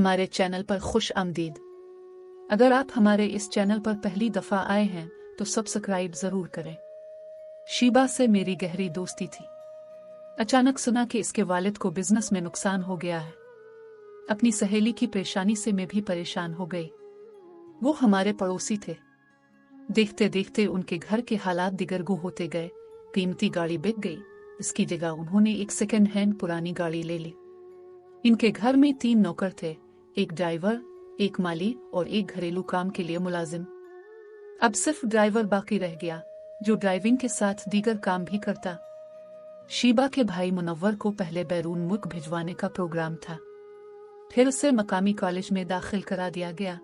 हमारे चैनल पर खुश आमदीद। अगर आप हमारे इस चैनल पर पहली दफा आए हैं तो सब्सक्राइब जरूर करें। शीबा से मेरी गहरी दोस्ती थी। अचानक सुना कि इसके वालिद को बिजनेस में नुकसान हो गया है। अपनी सहेली की परेशानी से मैं भी परेशान हो गई। वो हमारे पड़ोसी थे। देखते देखते उनके घर के हालात दिगरगू होते गए। कीमती गाड़ी बिक गई, इसकी जगह उन्होंने एक सेकंड हैंड पुरानी गाड़ी ले ली। इनके घर में 3 नौकर थे, एक ड्राइवर, एक माली और एक घरेलू काम के लिए मुलाजिम। अब सिर्फ ड्राइवर बाकी रह गया, जो ड्राइविंग के साथ दीगर काम भी करता। शीबा के भाई मुनव्वर को पहले बैरून मुल्क भिजवाने का प्रोग्राम था, फिर उसे मकामी कॉलेज में दाखिल करा दिया गया।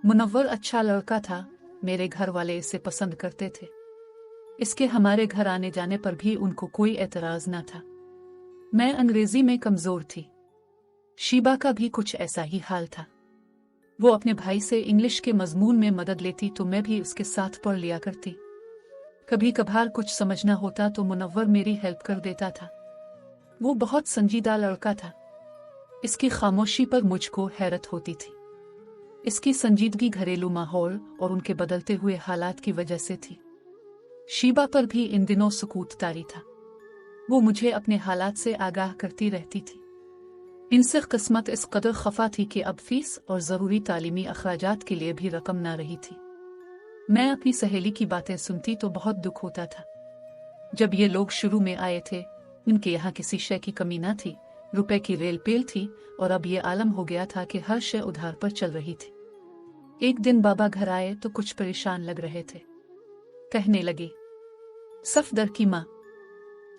मुनव्वर अच्छा लड़का था, मेरे घर वाले इसे पसंद करते थे। इसके हमारे घर आने जाने पर भी उनको कोई एतराज न था। मैं अंग्रेजी में कमजोर थी। शीबा का भी कुछ ऐसा ही हाल था। वो अपने भाई से इंग्लिश के मजमून में मदद लेती तो मैं भी उसके साथ पढ़ लिया करती। कभी कभार कुछ समझना होता तो मुनव्वर मेरी हेल्प कर देता था। वो बहुत संजीदा लड़का था। इसकी खामोशी पर मुझको हैरत होती थी। इसकी संजीदगी घरेलू माहौल और उनके बदलते हुए हालात की वजह से थी। शीबा पर भी इन दिनों सुकूत तारी था। वो मुझे अपने हालात से आगाह करती रहती थी। इनसे किस्मत इस कदर खफा थी कि अब फीस और ज़रूरी तालीमी अखराजात के लिए भी रकम ना रही थी। मैं अपनी सहेली की बातें सुनती तो बहुत दुख होता था। जब ये लोग शुरू में आए थे, इनके यहाँ किसी शय की कमी ना थी, रुपए की रेल पेल थी और अब ये आलम हो गया था कि हर शय उधार पर चल रही थी। एक दिन बाबा घर आए तो कुछ परेशान लग रहे थे। कहने लगे, सफदर की माँ,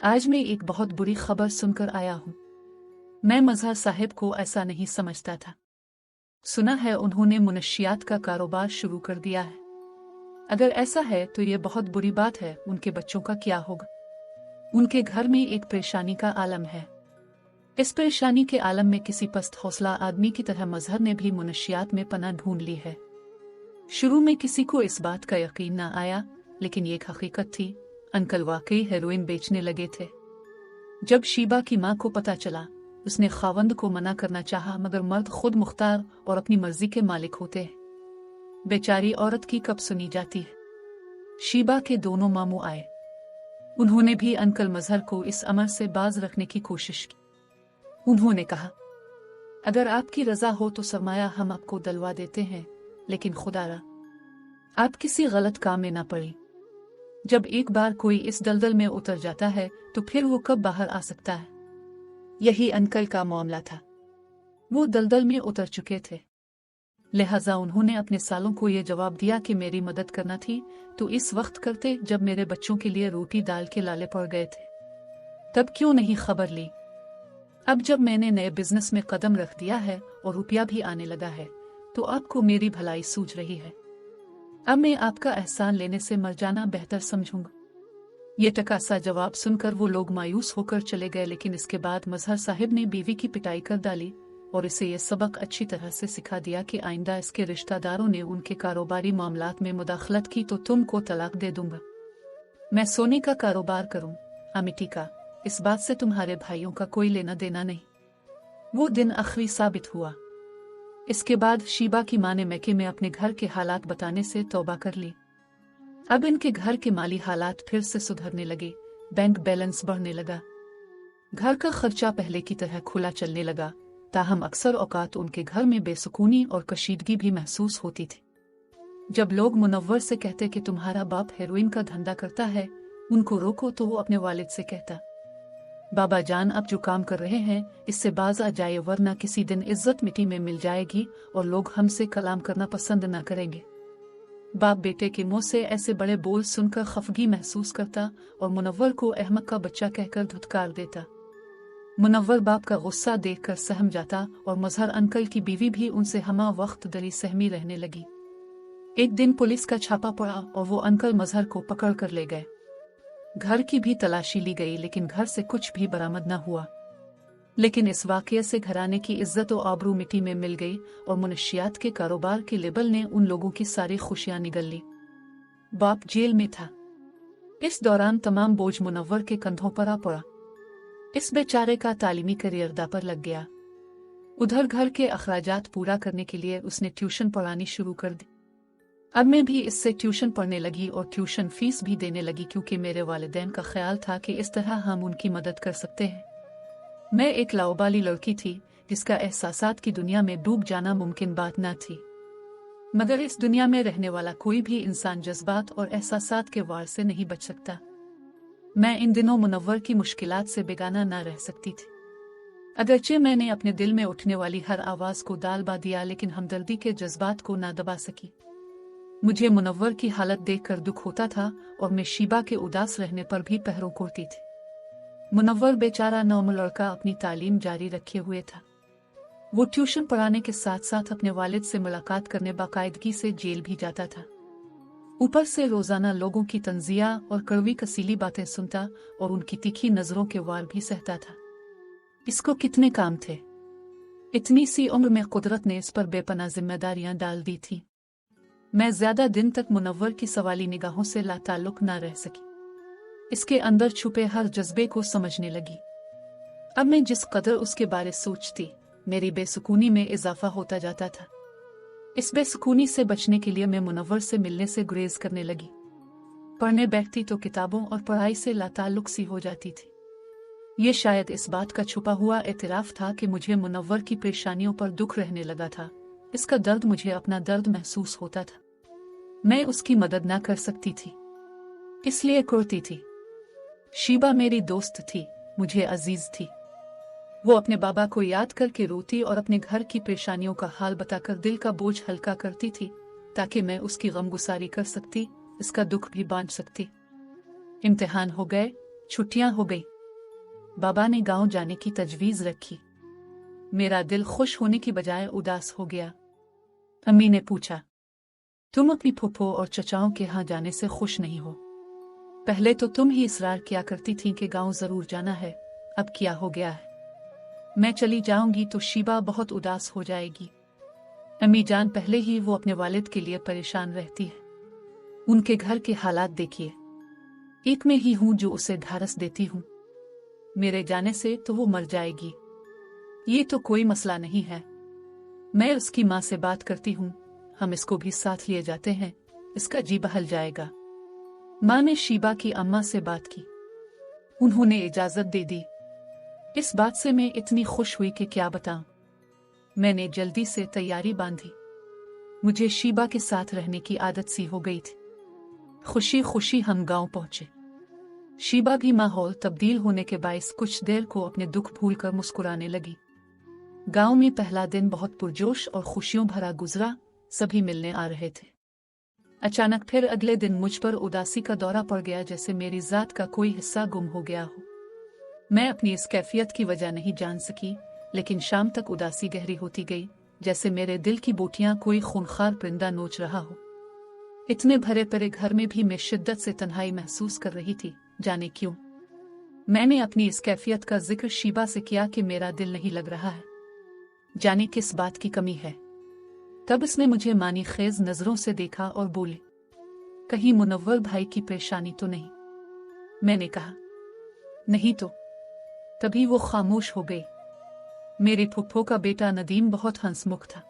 आज मैं एक बहुत बुरी खबर सुनकर आया हूँ। मैं मजहर साहिब को ऐसा नहीं समझता था। सुना है उन्होंने मुनशियात का कारोबार शुरू कर दिया है। अगर ऐसा है तो ये बहुत बुरी बात है। उनके बच्चों का क्या होगा? उनके घर में एक परेशानी का आलम है। इस परेशानी के आलम में किसी पस्त हौसला आदमी की तरह मजहर ने भी मुनशियात में पनाह ढूंढ ली है। शुरू में किसी को इस बात का यकीन न आया, लेकिन ये हकीकत थी। अंकल वाकई हेरोइन बेचने लगे थे। जब शीबा की माँ को पता चला, उसने खावंद को मना करना चाहा, मगर मर्द खुद मुख्तार और अपनी मर्जी के मालिक होते हैं। बेचारी औरत की कब सुनी जाती है। शीबा के दोनों मामू आए। उन्होंने भी अंकल मजहर को इस अमर से बाज रखने की कोशिश की। उन्होंने कहा, अगर आपकी रजा हो तो सरमाया हम आपको दिलवा देते हैं, लेकिन खुदारा आप किसी गलत काम में ना पड़ी। जब एक बार कोई इस दलदल में उतर जाता है तो फिर वो कब बाहर आ सकता है। यही अंकल का मामला था। वो दलदल में उतर चुके थे, लिहाजा उन्होंने अपने सालों को ये जवाब दिया कि मेरी मदद करना थी तो इस वक्त करते जब मेरे बच्चों के लिए रोटी दाल के लाले पड़ गए थे। तब क्यों नहीं खबर ली? अब जब मैंने नए बिजनेस में कदम रख दिया है और रुपया भी आने लगा है तो आपको मेरी भलाई सूझ रही है। अब मैं आपका एहसान लेने से मर जाना बेहतर समझूंगा। ये टकासा जवाब सुनकर वो लोग मायूस होकर चले गए, लेकिन इसके बाद मजहर साहिब ने बीवी की पिटाई कर डाली और इसे ये सबक अच्छी तरह से सिखा दिया कि आइंदा इसके रिश्तेदारों ने उनके कारोबारी मामलात में मुदाखलत की तो तुमको तलाक दे दूंगा। मैं सोने का कारोबार करूं, अमिटी का, इस बात से तुम्हारे भाइयों का कोई लेना देना नहीं। वो दिन आखिरी साबित हुआ। इसके बाद शीबा की माँ ने मैके में अपने घर के हालात बताने से तौबा कर ली। अब इनके घर के माली हालात फिर से सुधरने लगे। बैंक बैलेंस बढ़ने लगा। घर का खर्चा पहले की तरह खुला चलने लगा। ताहम अक्सर औकात उनके घर में बेसुकूनी और कशीदगी भी महसूस होती थी। जब लोग मुनव्वर से कहते कि तुम्हारा बाप हेरोइन का धंधा करता है, उनको रोको, तो वो अपने वालिद से कहता, बाबा जान अब जो काम कर रहे हैं इससे बाज आ जाए, वरना किसी दिन इज्जत मिट्टी में मिल जाएगी और लोग हमसे कलाम करना पसंद न करेंगे। बाप बेटे के मुंह से ऐसे बड़े बोल सुनकर खफगी महसूस करता और मुनव्वर को अहमक का बच्चा कहकर धुतकार देता। मुनव्वर बाप का गुस्सा देखकर सहम जाता और मजहर अंकल की बीवी भी उनसे हमा वक्त दरी सहमी रहने लगी। एक दिन पुलिस का छापा पड़ा और वो अंकल मजहर को पकड़ कर ले गए। घर की भी तलाशी ली गई, लेकिन घर से कुछ भी बरामद न हुआ। लेकिन इस वाकये से घराने की इज्जत और आबरू मिट्टी में मिल गई और मुनशियात के कारोबार के लेबल ने उन लोगों की सारी खुशियां निगल ली। बाप जेल में था। इस दौरान तमाम बोझ मुनव्वर के कंधों पर आ पड़ा। इस बेचारे का तालीमी करियर दा पर लग गया। उधर घर के अखराजात पूरा करने के लिए उसने ट्यूशन पढ़ानी शुरू कर दी। अब मैं भी इससे ट्यूशन पढ़ने लगी और ट्यूशन फीस भी देने लगी, क्योंकि मेरे वालिदैन का ख्याल था कि इस तरह हम उनकी मदद कर सकते हैं। मैं एक लाओबाली लड़की थी जिसका एहसासात की दुनिया में डूब जाना मुमकिन बात न थी, मगर इस दुनिया में रहने वाला कोई भी इंसान जज्बात और एहसासात के वार से नहीं बच सकता। मैं इन दिनों मुनव्वर की मुश्किलात से बेगाना न रह सकती थी। अगरचे मैंने अपने दिल में उठने वाली हर आवाज को दालबा दिया, लेकिन हमदर्दी के जज्बात को ना दबा सकी। मुझे मुनव्वर की हालत देखकर दुख होता था और मैं शीबा के उदास रहने पर भी पहरों करती थी। मुनव्वर बेचारा नौम लड़का अपनी तालीम जारी रखे हुए था। वो ट्यूशन पढ़ाने के साथ साथ अपने वालिद से मुलाकात करने बाकायदगी से जेल भी जाता था। ऊपर से रोजाना लोगों की तंजिया और कड़वी कसीली बातें सुनता और उनकी तीखी नजरों के वार भी सहता था। इसको कितने काम थे। इतनी सी उम्र में कुदरत ने इस पर बेपनाह जिम्मेदारियां डाल दी थी। मैं ज्यादा दिन तक मुनव्वर की सवाली निगाहों से लाताल्लुक न रह सकी। इसके अंदर छुपे हर जज्बे को समझने लगी। अब मैं जिस कदर उसके बारे सोचती, मेरी बेसुकूनी में इजाफा होता जाता था। इस बेसुकूनी से बचने के लिए मैं मुनव्वर से मिलने से गुरेज करने लगी। पढ़ने बैठती तो किताबों और पढ़ाई से लाताल्लुक सी हो जाती थी। ये शायद इस बात का छुपा हुआ एतराफ था कि मुझे मुनव्वर की परेशानियों पर दुख रहने लगा था। इसका दर्द मुझे अपना दर्द महसूस होता था। मैं उसकी मदद ना कर सकती थी, इसलिए करती थी। शीबा मेरी दोस्त थी, मुझे अजीज थी। वो अपने बाबा को याद करके रोती और अपने घर की परेशानियों का हाल बताकर दिल का बोझ हल्का करती थी, ताकि मैं उसकी गमगुसारी कर सकती, इसका दुख भी बांट सकती। इम्तिहान हो गए, छुट्टियां हो गई। बाबा ने गांव जाने की तजवीज रखी। मेरा दिल खुश होने की बजाय उदास हो गया। अम्मी ने पूछा, तुम अपनी फूफो और चचाओं के यहाँ जाने से खुश नहीं हो? पहले तो तुम ही इसरार किया करती थी कि गांव जरूर जाना है, अब क्या हो गया है? मैं चली जाऊंगी तो शीबा बहुत उदास हो जाएगी। अम्मी जान, पहले ही वो अपने वालिद के लिए परेशान रहती है। उनके घर के हालात देखिए। एक में ही हूं जो उसे ढारस देती हूं। मेरे जाने से तो वो मर जाएगी। ये तो कोई मसला नहीं है। मैं उसकी माँ से बात करती हूँ, हम इसको भी साथ लिए जाते हैं, इसका जी बहल जाएगा। माँ ने शीबा की अम्मा से बात की। उन्होंने इजाजत दे दी। इस बात से मैं इतनी खुश हुई कि क्या बताऊं। मैंने जल्दी से तैयारी बांधी। मुझे शीबा के साथ रहने की आदत सी हो गई थी। खुशी खुशी हम गांव पहुंचे। शीबा भी माहौल तब्दील होने के बायस कुछ देर को अपने दुख भूलकर मुस्कुराने लगी। गांव में पहला दिन बहुत पुरजोश और खुशियों भरा गुजरा। सभी मिलने आ रहे थे। अचानक फिर अगले दिन मुझ पर उदासी का दौरा पड़ गया, जैसे मेरी जात का कोई हिस्सा गुम हो गया हो। मैं अपनी इस कैफियत की वजह नहीं जान सकी, लेकिन शाम तक उदासी गहरी होती गई, जैसे मेरे दिल की बोटियां कोई खूनखार परिंदा नोच रहा हो। इतने भरे परे घर में भी मैं शिद्दत से तन्हाई महसूस कर रही थी, जाने क्यों। मैंने अपनी इस कैफियत का जिक्र शीबा से किया कि मेरा दिल नहीं लग रहा है, जाने किस बात की कमी है। तब उसने मुझे मानी खेज नजरों से देखा और बोली, कहीं मुनव्वर भाई की परेशानी तो नहीं? मैंने कहा, नहीं तो। तभी वो खामोश हो गई। मेरी फुफ्फो का बेटा नदीम बहुत हंसमुख था।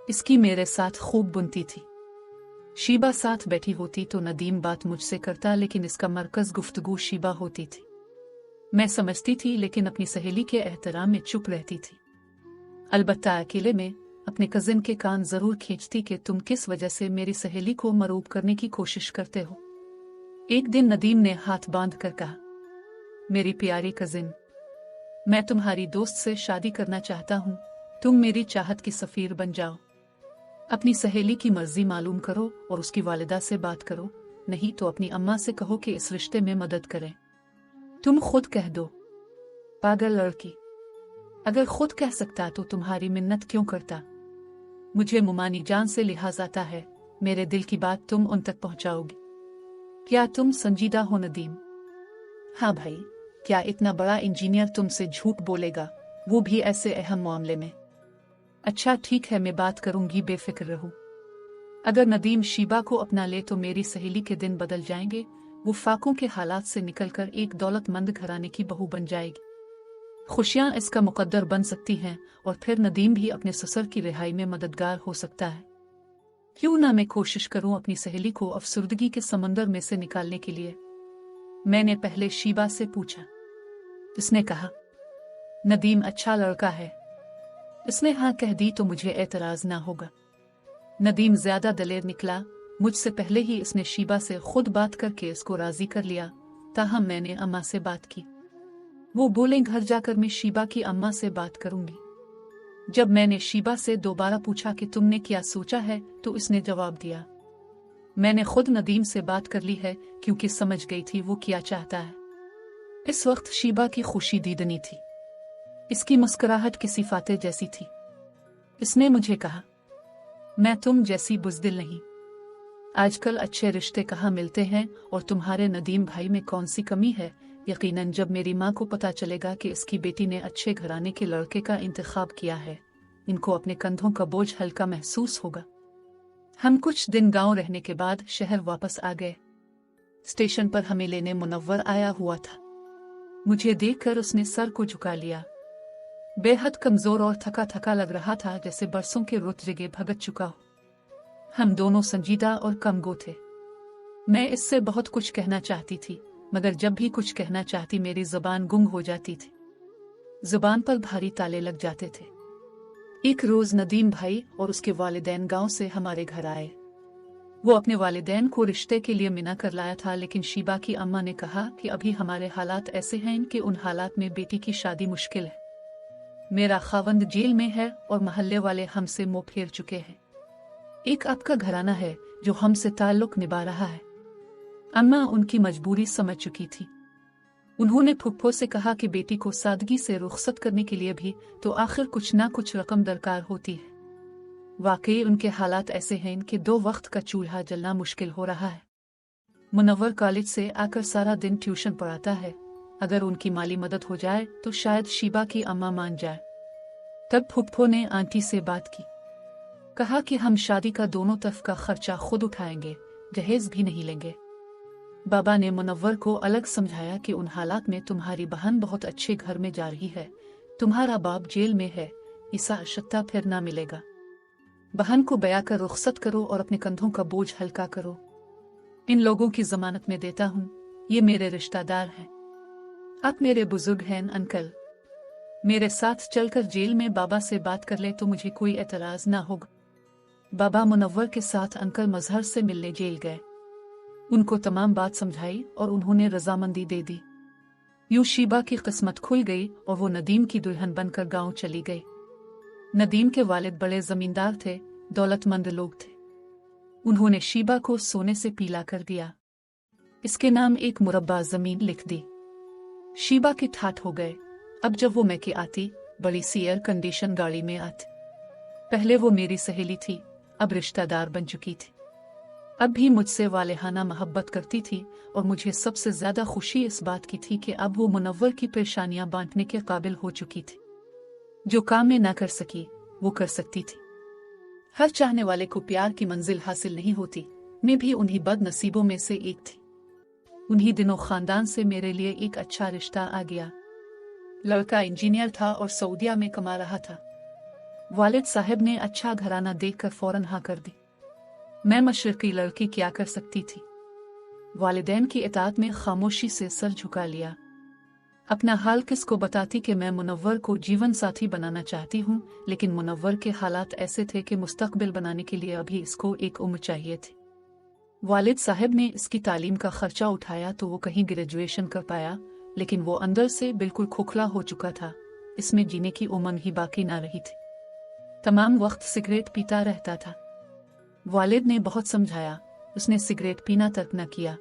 इसकी मेरे साथ खूब बुनती थी। शीबा साथ बैठी होती तो नदीम बात मुझसे करता, लेकिन इसका मरकज गुफ्तगू शीबा होती थी। मैं समझती थी, लेकिन अपनी सहेली के एहतराम में चुप रहती थी। अलबत्ता अकेले में अपने कजिन के कान जरूर खींचती कि तुम किस वजह से मेरी सहेली को मरूब करने की कोशिश करते हो। एक दिन नदीम ने हाथ बांध कर कहा, मेरी प्यारी कजिन, मैं तुम्हारी दोस्त से शादी करना चाहता हूँ। तुम मेरी चाहत की सफीर बन जाओ। अपनी सहेली की मर्जी मालूम करो और उसकी वालिदा से बात करो, नहीं तो अपनी अम्मा से कहो कि इस रिश्ते में मदद करें। तुम खुद कह दो। पागल लड़की, अगर खुद कह सकता तो तुम्हारी मिन्नत क्यों करता। मुझे मुमानी जान से लिहाज आता है, मेरे दिल की बात तुम उन तक पहुंचाओगी। क्या तुम संजीदा हो नदीम? हाँ भाई, क्या इतना बड़ा इंजीनियर तुमसे झूठ बोलेगा, वो भी ऐसे अहम मामले में? अच्छा ठीक है, मैं बात करूंगी, बेफिक्र रहो। अगर नदीम शीबा को अपना ले तो मेरी सहेली के दिन बदल जाएंगे। वो फाकों के हालात से निकलकर एक दौलतमंद घराने की बहू बन जाएगी। खुशियां इसका मुकद्दर बन सकती हैं और फिर नदीम भी अपने ससुर की रिहाई में मददगार हो सकता है। क्यों ना मैं कोशिश करूं अपनी सहेली को अफसुर्दगी के समंदर में से निकालने के लिए। मैंने पहले शीबा से पूछा। उसने कहा, नदीम अच्छा लड़का है। इसने हाँ कह दी तो मुझे एतराज ना होगा। नदीम ज्यादा दलेर निकला। मुझसे पहले ही इसने शीबा से खुद बात करके इसको राजी कर लिया। ताहम मैंने अम्मा से बात की। वो बोले घर जाकर मैं शीबा की अम्मा से बात करूंगी। जब मैंने शीबा से दोबारा पूछा कि तुमने क्या सोचा है तो इसने जवाब दिया, मैंने खुद नदीम से बात कर ली है क्योंकि समझ गई थी वो क्या चाहता है। इस वक्त शीबा की खुशी दीदनी थी। इसकी मुस्कुराहट किसी फाते जैसी थी। इसने मुझे कहा, मैं तुम जैसी बुज़दिल नहीं। आजकल अच्छे रिश्ते कहाँ मिलते हैं और तुम्हारे नदीम भाई में कौन सी कमी है। यकीनन जब मेरी माँ को पता चलेगा कि इसकी बेटी ने अच्छे घराने के लड़के का इंतखाब किया है, इनको अपने कंधों का बोझ हल्का महसूस होगा। हम कुछ दिन गांव रहने के बाद शहर वापस आ गए। स्टेशन पर हमें लेने मुनव्वर आया हुआ था। मुझे देखकर उसने सर को झुका लिया। बेहद कमजोर और थका थका लग रहा था, जैसे बरसों के रुत जगह भगत चुका हो। हम दोनों संजीदा और कमगो थे। मैं इससे बहुत कुछ कहना चाहती थी, मगर जब भी कुछ कहना चाहती मेरी जुबान गुंग हो जाती थी। जुबान पर भारी ताले लग जाते थे। एक रोज नदीम भाई और उसके वालिदैन गांव से हमारे घर आए। वो अपने वालिदैन को रिश्ते के लिए मिना कर लाया था, लेकिन शीबा की अम्मा ने कहा कि अभी हमारे हालात ऐसे हैं कि उन हालात में बेटी की शादी मुश्किल है। मेरा खावंद जेल में है और महल्ले वाले हमसे मुंह फेर चुके हैं। एक आपका घराना है जो हमसे ताल्लुक निभा रहा है। अम्मा उनकी मजबूरी समझ चुकी थी। उन्होंने फुप्पो से कहा कि बेटी को सादगी से रुखसत करने के लिए भी तो आखिर कुछ ना कुछ रकम दरकार होती है। वाकई उनके हालात ऐसे हैं कि 2 वक्त का चूल्हा जलना मुश्किल हो रहा है। मुनव्वर कॉलेज से आकर सारा दिन ट्यूशन पढ़ाता है। अगर उनकी माली मदद हो जाए तो शायद शीबा की अम्मा मान जाए। तब फुप्पो ने आंटी से बात की। कहा कि हम शादी का दोनों तरफ का खर्चा खुद उठाएंगे, जहेज भी नहीं लेंगे। बाबा ने मुनव्वर को अलग समझाया कि उन हालात में तुम्हारी बहन बहुत अच्छे घर में जा रही है, तुम्हारा बाप जेल में है, ईसा अशत्ता फिर ना मिलेगा। बहन को बया कर रुखसत करो और अपने कंधों का बोझ हल्का करो। इन लोगों की जमानत में देता हूँ, ये मेरे रिश्तेदार हैं। आप मेरे बुजुर्ग हैं अंकल। मेरे साथ चलकर जेल में बाबा से बात कर ले तो मुझे कोई एतराज ना होगा। बाबा मुनव्वर के साथ अंकल मजहर से मिलने जेल गए। उनको तमाम बात समझाई और उन्होंने रजामंदी दे दी। यूं शीबा की किस्मत खुल गई और वो नदीम की दुल्हन बनकर गांव चली गई। नदीम के वालिद बड़े जमींदार थे, दौलतमंद लोग थे। उन्होंने शीबा को सोने से पीला कर दिया। इसके नाम एक मुरब्बा जमीन लिख दी। शीबा के ठाठ हो गए। अब जब वो मैके आती, बड़ी सी एयर कंडीशन गाड़ी में आती। पहले वो मेरी सहेली थी, अब रिश्तेदार बन चुकी थी। अब भी मुझसे वालेहाना मोहब्बत करती थी और मुझे सबसे ज्यादा खुशी इस बात की थी कि अब वो मुनव्वर की परेशानियां बांटने के काबिल हो चुकी थी। जो काम में ना कर सकी वो कर सकती थी। हर चाहने वाले को प्यार की मंजिल हासिल नहीं होती। मैं भी उन्हीं बदनसीबों में से एक थी। उन्हीं दिनों खानदान से मेरे लिए एक अच्छा रिश्ता आ गया। लड़का इंजीनियर था और सऊदिया में कमा रहा था। वालिद साहब ने अच्छा घराना देखकर फौरन हाँ कर दी। मैं मशरकी लड़की क्या कर सकती थी। वालिदैन की इताअत में खामोशी से सर झुका लिया। अपना हाल किसको बताती कि मैं मुनव्वर को जीवन साथी बनाना चाहती हूँ, लेकिन मुनव्वर के हालात ऐसे थे कि मुस्तकबिल बनाने के लिए अभी इसको एक उम्र चाहिए थी। वालिद साहब ने इसकी तालीम का खर्चा उठाया तो वो कहीं ग्रेजुएशन कर पाया, लेकिन वो अंदर से बिल्कुल खोखला हो चुका था। इसमें जीने की उमंग ही बाकी ना रही थी। तमाम वक्त सिगरेट पीता रहता था। वालिद ने बहुत समझाया, उसने सिगरेट पीना तक न किया।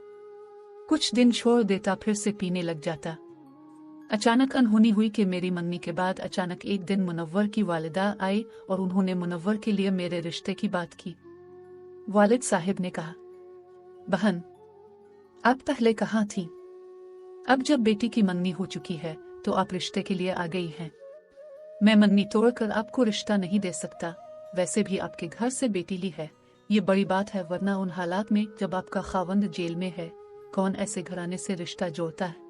कुछ दिन छोड़ देता, फिर से पीने लग जाता। अचानक अनहोनी हुई कि मेरी मंगनी के बाद अचानक एक दिन मुनव्वर की वालिदा आई और उन्होंने मुनव्वर के लिए मेरे रिश्ते की बात की। वालिद साहब ने कहा, बहन आप पहले कहाँ थी? अब जब बेटी की मंगनी हो चुकी है तो आप रिश्ते के लिए आ गई हैं। मैं मंगनी तोड़कर आपको रिश्ता नहीं दे सकता। वैसे भी आपके घर से बेटी ली है, ये बड़ी बात है, वरना उन हालात में जब आपका खावंद जेल में है, कौन ऐसे घराने से रिश्ता जोड़ता है।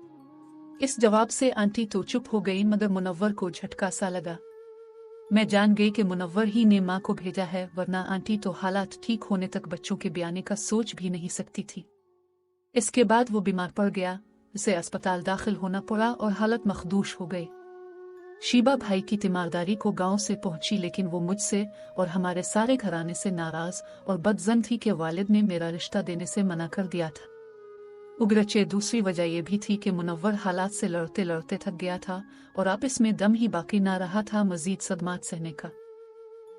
इस जवाब से आंटी तो चुप हो गई, मगर मुनव्वर को झटका सा लगा। मैं जान गई कि मुनव्वर ही ने माँ को भेजा है, वरना आंटी तो हालात ठीक होने तक बच्चों के ब्याने का सोच भी नहीं सकती थी। इसके बाद वो बीमार पड़ गया, उसे अस्पताल दाखिल होना पड़ा और हालत मखदूश हो गई। शीबा भाई की तीमारदारी को गांव से पहुंची, लेकिन वो मुझसे और हमारे सारे घराने से नाराज और बदजन थी कि वालिद ने मेरा रिश्ता देने से मना कर दिया था। उगरचे दूसरी वजह यह भी थी कि मुनव्वर हालात से लड़ते लड़ते थक गया था और अब इसमें दम ही बाकी ना रहा था मजीद सदमात सहने का।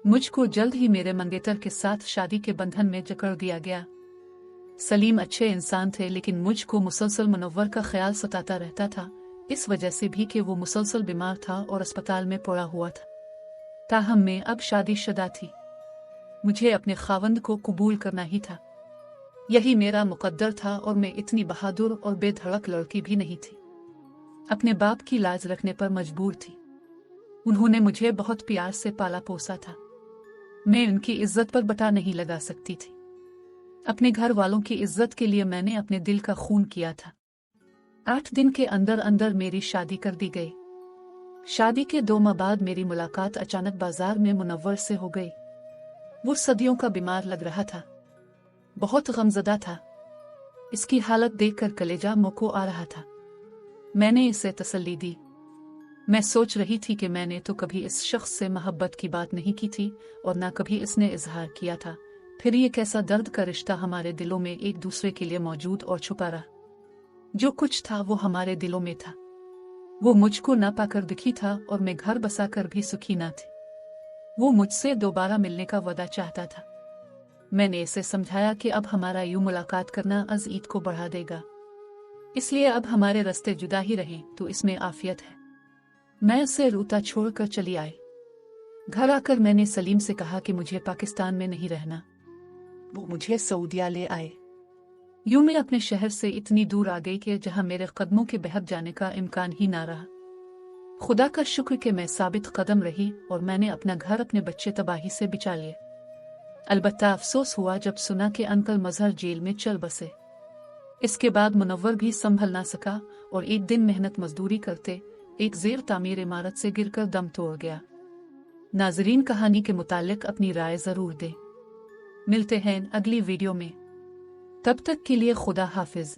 मुझको जल्द ही मेरे मंगेतर के साथ शादी के बंधन में जकड़ दिया गया। सलीम अच्छे इंसान थे, लेकिन मुझको मुसलसल मुनव्वर का ख्याल सताता रहता था, इस वजह से भी कि वो मुसलसल बीमार था और अस्पताल में पड़ा हुआ था। ताहम मैं अब शादीशुदा थी। मुझे अपने खावंद को कबूल करना ही था, यही मेरा मुकद्दर था और मैं इतनी बहादुर और बेधड़क लड़की भी नहीं थी। अपने बाप की लाज रखने पर मजबूर थी। उन्होंने मुझे बहुत प्यार से पाला पोसा था। मैं उनकी इज्जत पर बटा नहीं लगा सकती थी। अपने घर वालों की इज्जत के लिए मैंने अपने दिल का खून किया था। 8 दिन के अंदर अंदर मेरी शादी कर दी गई। शादी के 2 माह बाद मेरी मुलाकात अचानक बाजार में मुनव्वर से हो गई। वो सदियों का बीमार लग रहा था, बहुत गमज़दा था। इसकी हालत देखकर कलेजा मोको आ रहा था। मैंने इसे तसल्ली दी। मैं सोच रही थी कि मैंने तो कभी इस शख्स से मोहब्बत की बात नहीं की थी और ना कभी इसने इजहार किया था, फिर ये कैसा दर्द का रिश्ता हमारे दिलों में एक दूसरे के लिए मौजूद और छुपा रहा। जो कुछ था वो हमारे दिलों में था। वो मुझको ना पाकर दुखी था और मैं घर बसा कर भी सुखी ना थी। वो मुझसे दोबारा मिलने का वादा चाहता था। मैंने इसे समझाया कि अब हमारा यूं मुलाकात करना अज़ ईद को बढ़ा देगा, इसलिए अब हमारे रास्ते जुदा ही रहें तो इसमें आफियत है। मैं उसे रोता छोड़कर चली आई। घर आकर मैंने सलीम से कहा कि मुझे पाकिस्तान में नहीं रहना, वो मुझे सऊदिया ले आए। यूं मैं अपने शहर से इतनी दूर आ गई कि जहां मेरे कदमों के बहक जाने का इम्कान ही ना रहा। खुदा का शुक्र कि मैं साबित कदम रही और मैंने अपना घर अपने बच्चे तबाही से बचा लिए। अलबत्ता अफसोस हुआ जब सुना कि अंकल मजहर जेल में चल बसे। इसके बाद मुनव्वर भी संभल ना सका और एक दिन मेहनत मजदूरी करते एक ज़ेर तामीर इमारत से गिरकर दम तोड़ गया। नाजरीन, कहानी के मुतालिक अपनी राय जरूर दें। मिलते हैं अगली वीडियो में, तब तक के लिए खुदा हाफिज।